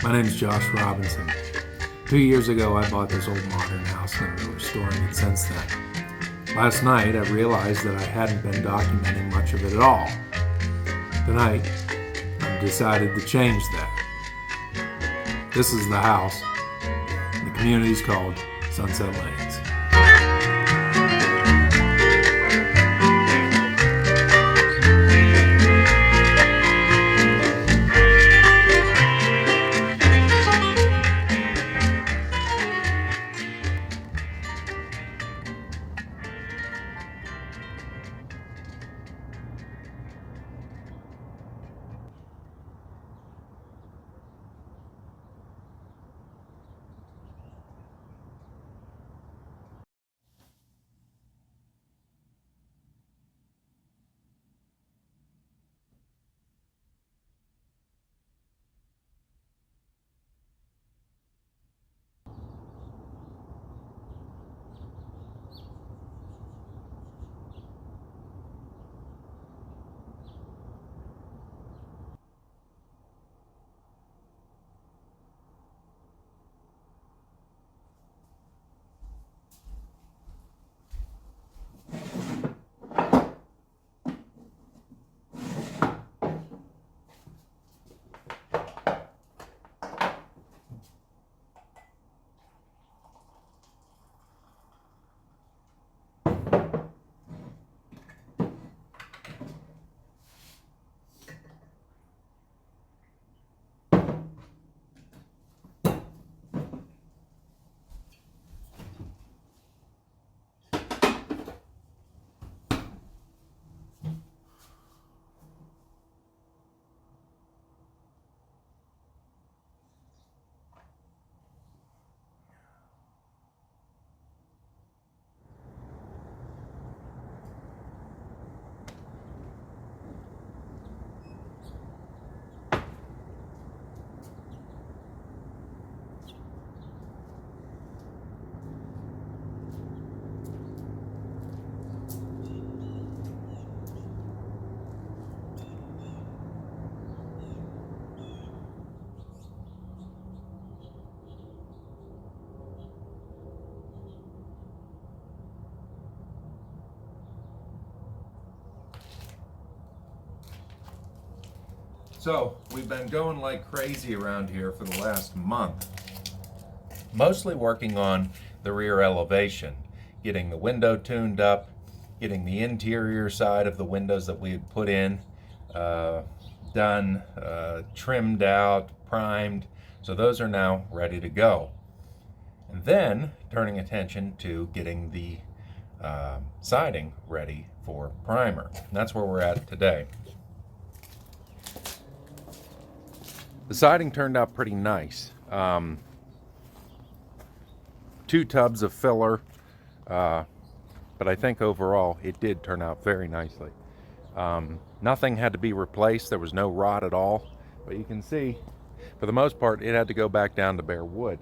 My name is Josh Robinson. 2 years ago, I bought this old modern house and I've been restoring it since then. Last night, I realized that I hadn't been documenting much of it at all. Tonight, I've decided to change that. This is the house, and the community is called Sunset Lanes. So, we've been going like crazy around here for the last month. Mostly working on the rear elevation, getting the window tuned up, getting the interior side of the windows that we had put in done, trimmed out, primed. So those are now ready to go. And then turning attention to getting the siding ready for primer. And that's where we're at today. The siding turned out pretty nice. 2 tubs of filler, but I think overall it did turn out very nicely. Nothing had to be replaced. There was no rot at all, but you can see for the most part it had to go back down to bare wood.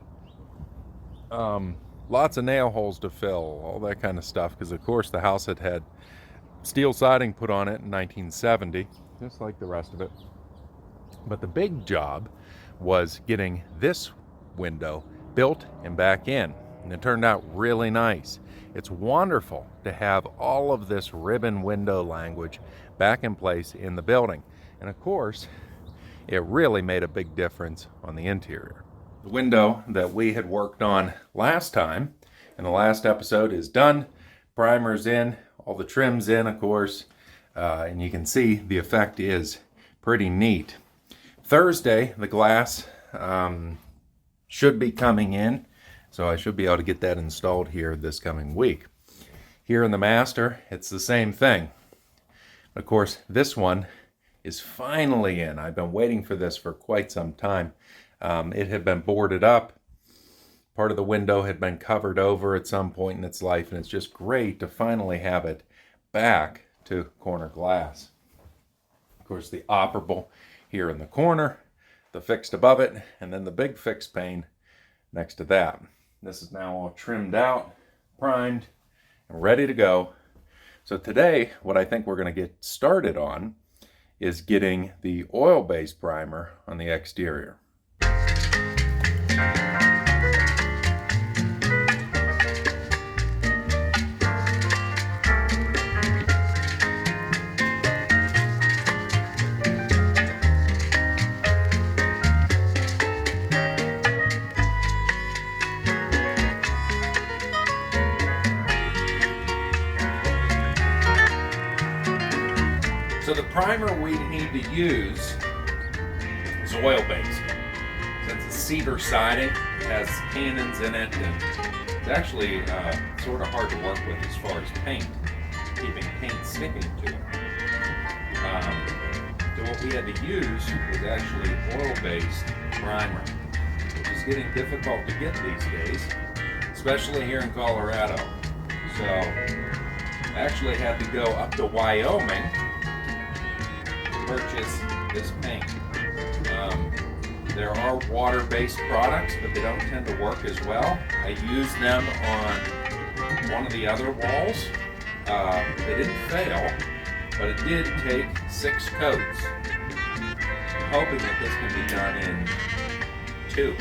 Lots of nail holes to fill, all that kind of stuff, because of course the house had had steel siding put on it in 1970, just like the rest of it. But the big job was getting this window built and back in, and it turned out really nice. It's wonderful to have all of this ribbon window language back in place in the building. And of course, it really made a big difference on the interior. The window that we had worked on last time, in the last episode, is done. Primer's in, all the trim's in, of course, and you can see the effect is pretty neat. Thursday, the glass should be coming in, so I should be able to get that installed here this coming week. Here in the master, it's the same thing. Of course, this one is finally in. I've been waiting for this for quite some time. It had been boarded up. Part of the window had been covered over at some point in its life, and it's just great to finally have it back to corner glass. Of course, the operable here in the corner, the fixed above it, and then the big fixed pane next to that. This is now all trimmed out, primed, and ready to go. So today, what I think we're going to get started on is getting the oil-based primer on the exterior. So the primer we need to use is oil-based. Since it's cedar siding, it has tannins in it, and it's actually sort of hard to work with as far as paint, keeping paint sticking to it. So what we had to use was actually oil-based primer, which is getting difficult to get these days, especially here in Colorado. So I actually had to go up to Wyoming purchase this paint. There are water-based products, but they don't tend to work as well. I used them on one of the other walls. They didn't fail, but it did take 6 coats. I'm hoping that this can be done in 2.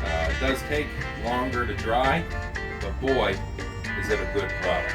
It does take longer to dry, but boy, is it a good product.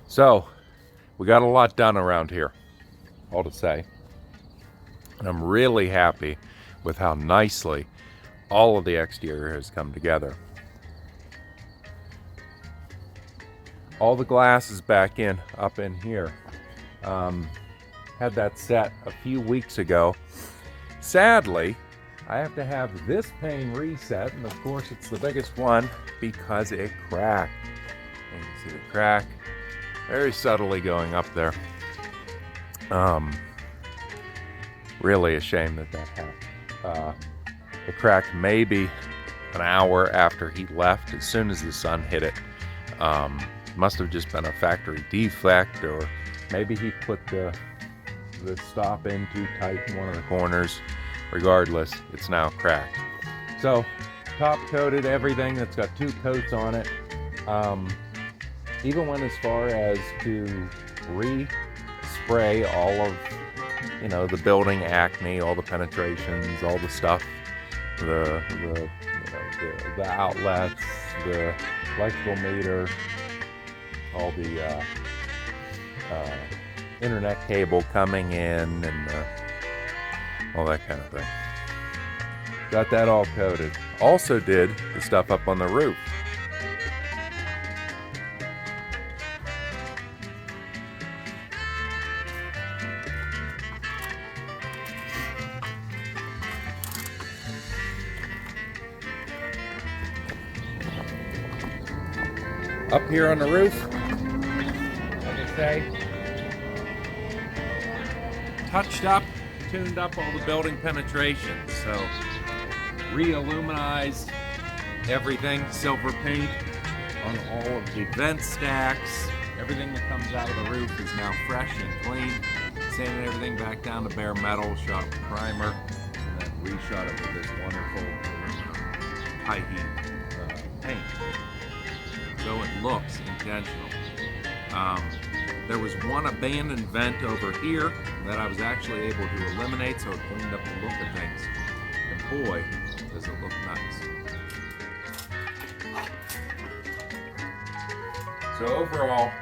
So, we got a lot done around here, all to say. And I'm really happy with how nicely all of the exterior has come together. All the glass is back up in here. Had that set a few weeks ago. Sadly, I have to have this pane reset, and of course it's the biggest one because it cracked. You can see the crack very subtly going up there. Really a shame that happened. It cracked maybe an hour after he left, as soon as the sun hit it. Must have just been a factory defect, or maybe he put the stop in too tight in one of the corners. Regardless, it's now cracked. So, top coated everything. That's got 2 coats on it. Even went as far as to re-spray all of, the building acne, all the penetrations, all the stuff, the outlets, the electrical meter, all the internet cable coming in, and all that kind of thing. Got that all coated. Also did the stuff up on the roof. Up here on the roof, like I say, touched up, tuned up all the building penetrations. So re-illuminized everything, silver paint on all of the vent stacks. Everything that comes out of the roof is now fresh and clean. Sanded everything back down to bare metal, shot with primer, and then reshot it with this wonderful high heat paint. So it looks intentional. There was one abandoned vent over here that I was actually able to eliminate, so it cleaned up the look of things. And boy, does it look nice. So overall,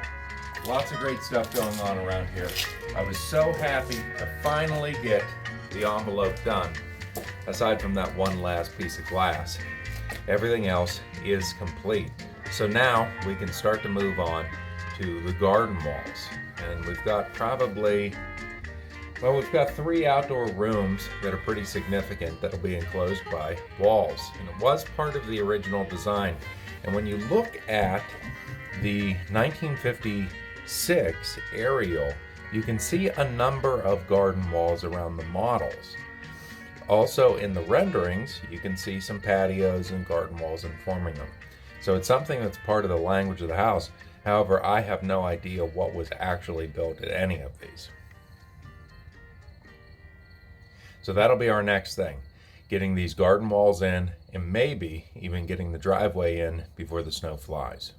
lots of great stuff going on around here. I was so happy to finally get the envelope done, aside from that one last piece of glass. Everything else is complete. So now we can start to move on to the garden walls. And we've got we've got 3 outdoor rooms that are pretty significant that'll be enclosed by walls. And it was part of the original design. And when you look at the 1956 aerial, you can see a number of garden walls around the models. Also in the renderings, you can see some patios and garden walls informing them. So it's something that's part of the language of the house. However, I have no idea what was actually built at any of these. So that'll be our next thing, getting these garden walls in, and maybe even getting the driveway in before the snow flies.